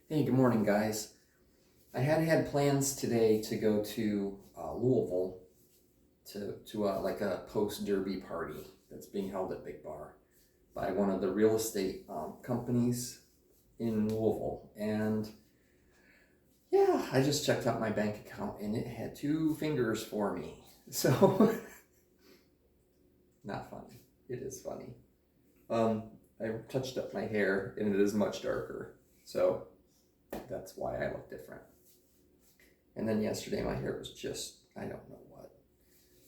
Hey, good morning, guys. I had plans today to go to Louisville to like a post derby party that's being held at Big Bar by one of the real estate companies in Louisville. And yeah, I just checked out my bank account and it had two fingers for me. So not funny. It is funny. I touched up my hair and it is much darker. So that's why I look different. And then yesterday my hair was just, I don't know what.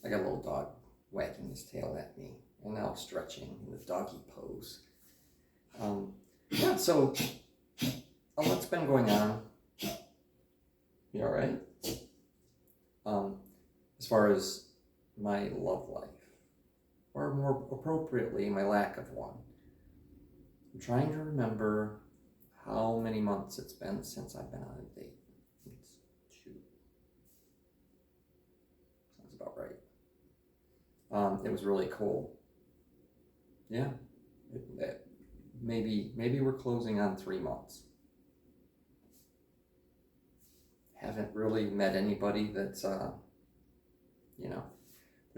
I got a little dog wagging his tail at me and now stretching in the doggy pose. Yeah, so a lot's been going on. You all right? As far as my love life, or more appropriately, my lack of one. I'm trying to remember how many months it's been since I've been on a date. It's 2. Sounds about right. It was really cool. Yeah. Maybe we're closing on 3 months. Haven't really met anybody that's, there's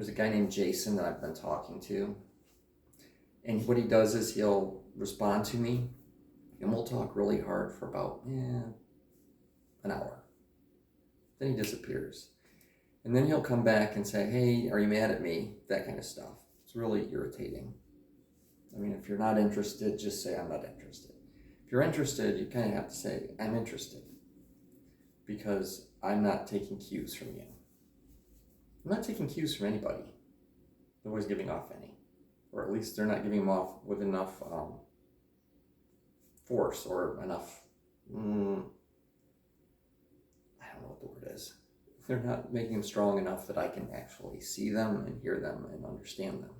a guy named Jason that I've been talking to. And what he does is he'll respond to me and we'll talk really hard for about an hour. Then he disappears. And then he'll come back and say, hey, are you mad at me? That kind of stuff. It's really irritating. I mean, if you're not interested, just say I'm not interested. If you're interested, you kind of have to say, I'm interested. Because I'm not taking cues from you. I'm not taking cues from anybody. Nobody's giving off any. Or at least they're not giving them off with enough force or enough, I don't know what the word is. They're not making them strong enough that I can actually see them and hear them and understand them.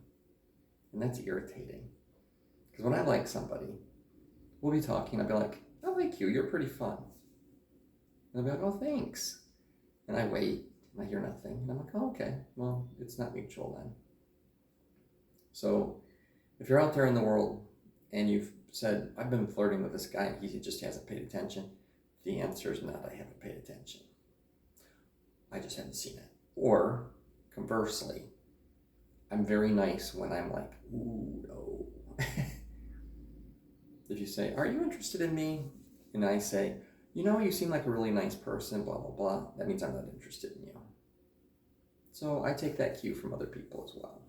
And that's irritating. Because when I like somebody, we'll be talking, I'll be like, I like you, you're pretty fun. And I'll be like, oh, thanks. And I wait, and I hear nothing. And I'm like, oh, okay, well, it's not mutual then. So if you're out there in the world and you've said, I've been flirting with this guy, he just hasn't paid attention, the answer is not, I haven't paid attention. I just haven't seen it. Or conversely, I'm very nice when I'm like, ooh, no. If you say, are you interested in me? And I say, you seem like a really nice person, blah, blah, blah. That means I'm not interested in you. So I take that cue from other people as well.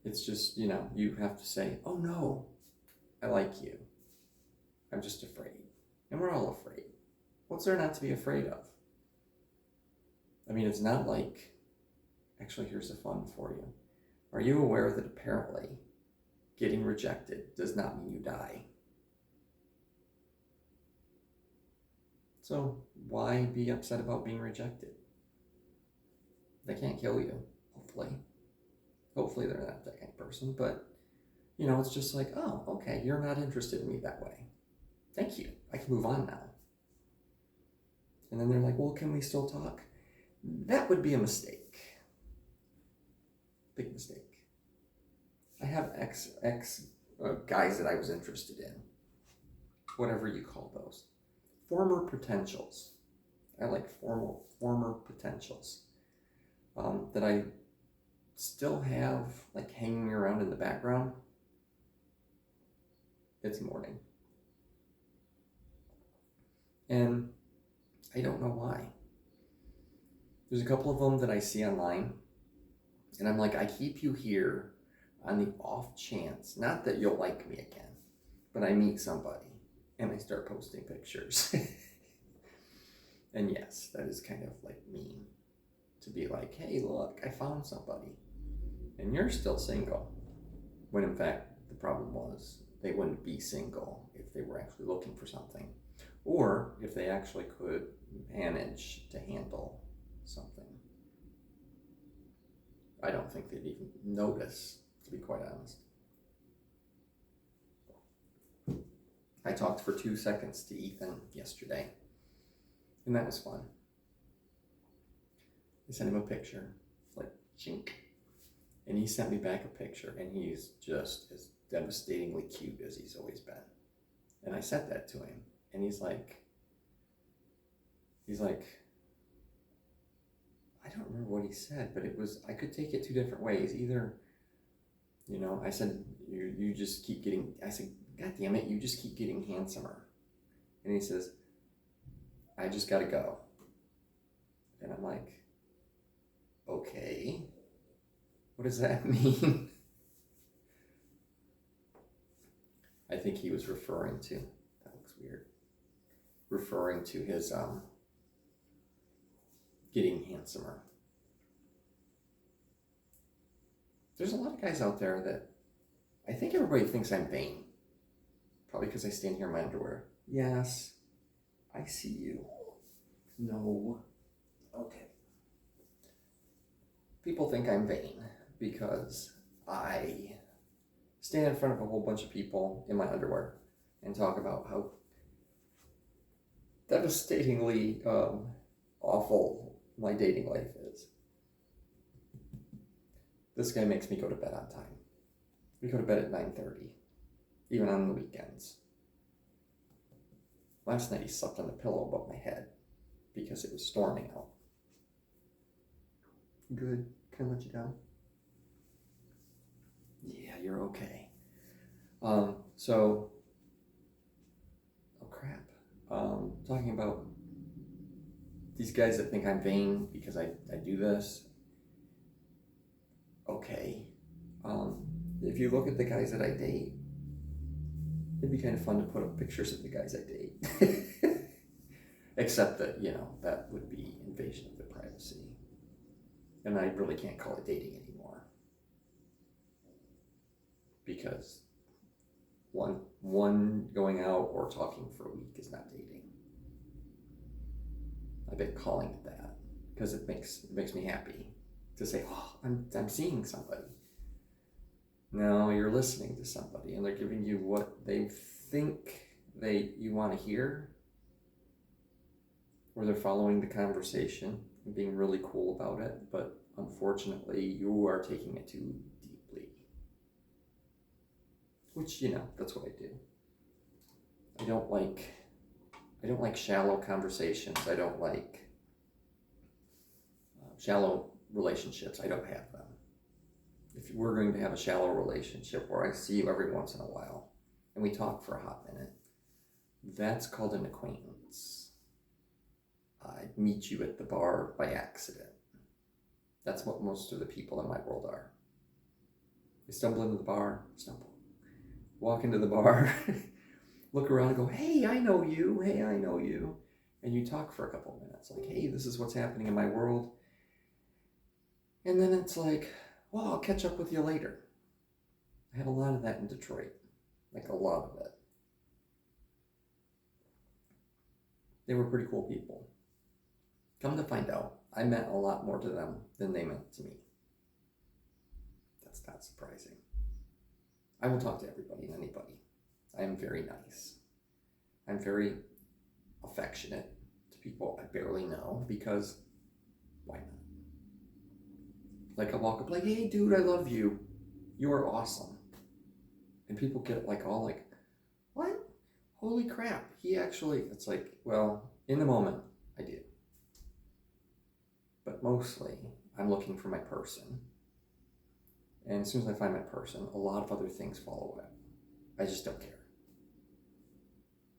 It's just, you have to say, oh no, I like you. I'm just afraid. And we're all afraid. What's there not to be afraid of? I mean, it's not like, actually, here's a fun for you. Are you aware that apparently getting rejected does not mean you die? So why be upset about being rejected? They can't kill you, hopefully. Hopefully they're not that kind of person, but it's just like, oh, okay, you're not interested in me that way. Thank you. I can move on now. And then they're like, well, can we still talk? That would be a mistake. Big mistake. I have ex guys that I was interested in. Whatever you call those. Former potentials. I like former potentials. That I still have like hanging around in the background. It's morning. And I don't know why. There's a couple of them that I see online. And I'm like, I keep you here on the off chance, not that you'll like me again, but I meet somebody and I start posting pictures. And yes, that is kind of like mean to be like, hey, look, I found somebody. And you're still single. When in fact, the problem was they wouldn't be single if they were actually looking for something. Or if they actually could manage to handle something. I don't think they'd even notice, to be quite honest. I talked for 2 seconds to Ethan yesterday, and that was fun. I sent him a picture, like, chink. And he sent me back a picture, and he's just as devastatingly cute as he's always been. And I said that to him, and he's like, I don't remember what he said, but I could take it two different ways. Either, I said, you just keep getting, I said, God damn it, you just keep getting handsomer. And he says, I just gotta go. And I'm like, okay, what does that mean? I think he was referring to, that looks weird, referring to his getting handsomer. There's a lot of guys out there that I think everybody thinks I'm vain. Probably because I stand here in my underwear. Yes, I see you. No. Okay. People think I'm vain because I stand in front of a whole bunch of people in my underwear and talk about how devastatingly awful my dating life is. This guy makes me go to bed on time. We go to bed at 9:30, even on the weekends. Last night he slept on the pillow above my head because it was storming out. Good. Can I let you down? Yeah, you're okay. Oh crap. Talking about these guys that think I'm vain because I do this. Okay. If you look at the guys that I date, it'd be kind of fun to put up pictures of the guys I date. Except that, that would be invasion of the privacy. And I really can't call it dating anymore. Because one going out or talking for a week is not dating. I've been calling it that because it makes me happy to say, oh, I'm seeing somebody. No, you're listening to somebody and they're giving you what they think you want to hear, or they're following the conversation and being really cool about it, but unfortunately you are taking it too deeply. Which, that's what I do. I don't like shallow conversations. I don't like shallow relationships. I don't have them. If we're going to have a shallow relationship where I see you every once in a while and we talk for a hot minute, that's called an acquaintance. I meet you at the bar by accident. That's what most of the people in my world are. They stumble into the bar, walk into the bar, look around and go, hey, I know you. Hey, I know you. And you talk for a couple minutes. Like, hey, this is what's happening in my world. And then it's like, well, I'll catch up with you later. I had a lot of that in Detroit. Like a lot of it. They were pretty cool people. Come to find out, I meant a lot more to them than they meant to me. That's not surprising. I will talk to everybody and anybody. I am very nice. I'm very affectionate to people I barely know because why not? Like I walk up like, hey dude, I love you. You are awesome. And people get all like, what? Holy crap. It's like, well, in the moment, I do. But mostly, I'm looking for my person. And as soon as I find my person, a lot of other things follow it. I just don't care.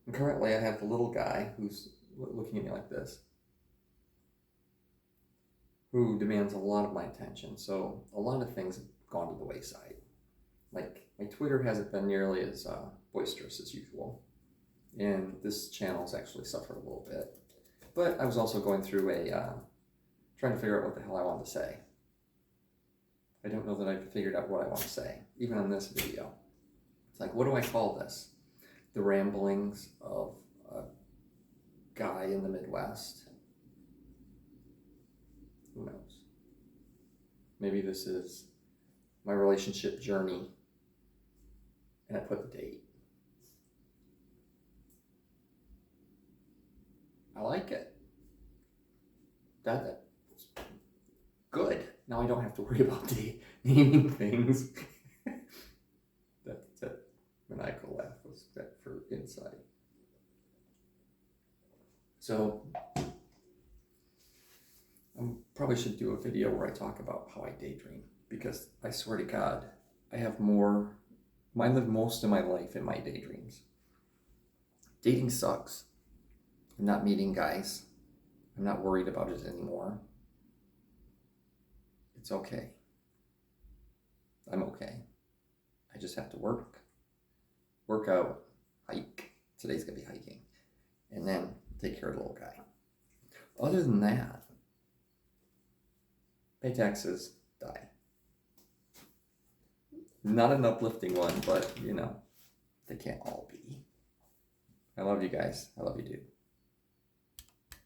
And currently, I have the little guy who's looking at me like this, who demands a lot of my attention. So a lot of things have gone to the wayside. Like, my Twitter hasn't been nearly as boisterous as usual. And this channel's actually suffered a little bit. But I was also going through trying to figure out what the hell I wanted to say. I don't know that I've figured out what I want to say, even on this video. It's like, what do I call this? The ramblings of a guy in the Midwest. Who knows? Maybe this is my relationship journey, and I put the date. I like it. That's good. Now I don't have to worry about naming things. That maniacal laugh was clothes that for inside. So I probably should do a video where I talk about how I daydream, because I swear to God, I live most of my life in my daydreams. Dating sucks. I'm not meeting guys. I'm not worried about it anymore. It's okay. I'm okay. I just have to work out, hike. Today's gonna be hiking. And then take care of the little guy. Other than that, pay taxes, die. Not an uplifting one, but they can't all be. I love you guys. I love you, dude.